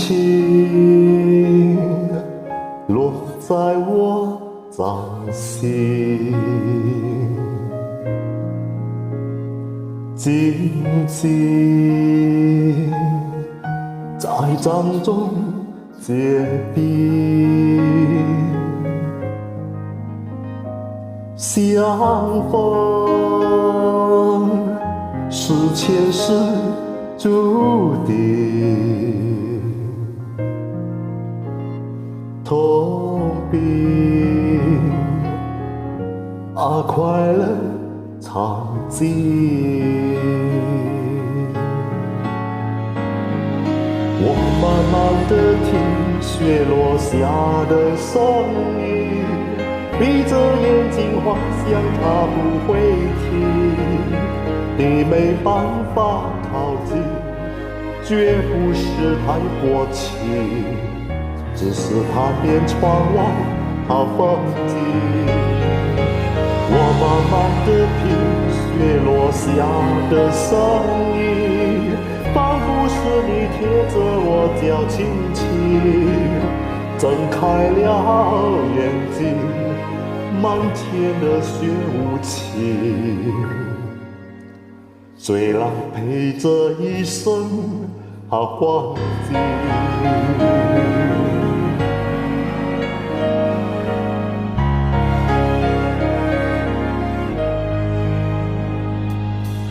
情落在我掌心，静静在掌中结冰，相逢是前世注定，痛并把快乐藏进。我慢慢地听雪落下的声音，闭着眼睛幻想它不会停。你没办法靠近，绝不是太薄情，只是贪恋窗外好风景。我慢慢地品雪落下的声音，仿佛是你贴着我脚轻轻，睁开了眼睛，满天的雪无情，虽然陪着一生好光景。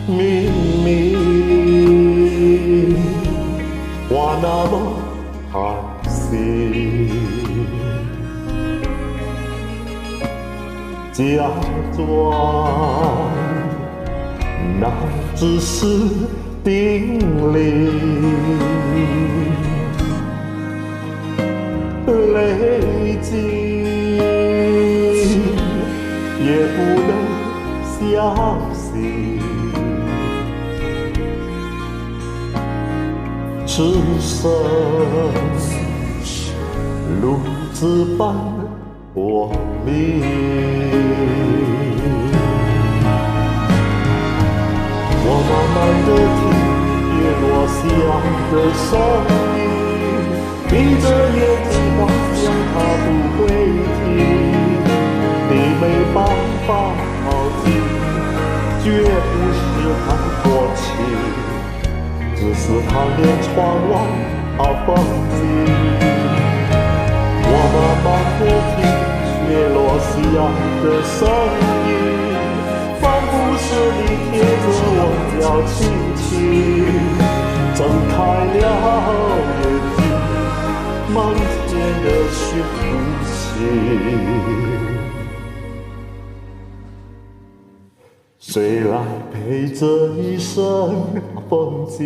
明明我那么贪心，假装那只是定理，累积也不能相信。此生如此般薄命，我慢慢地听雪落下的声音，闭着眼睛幻想它不会停。你没办法靠近，绝不是太薄情，只是贪恋窗外好风景。我慢慢地听雪落下的声音，仿佛是你贴着我脚轻轻，睁开了眼睛，满天的雪无情，虽然陪着一生风景，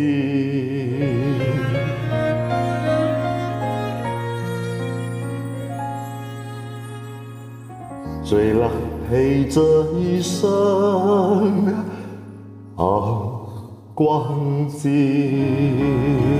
虽然陪着一生好光景。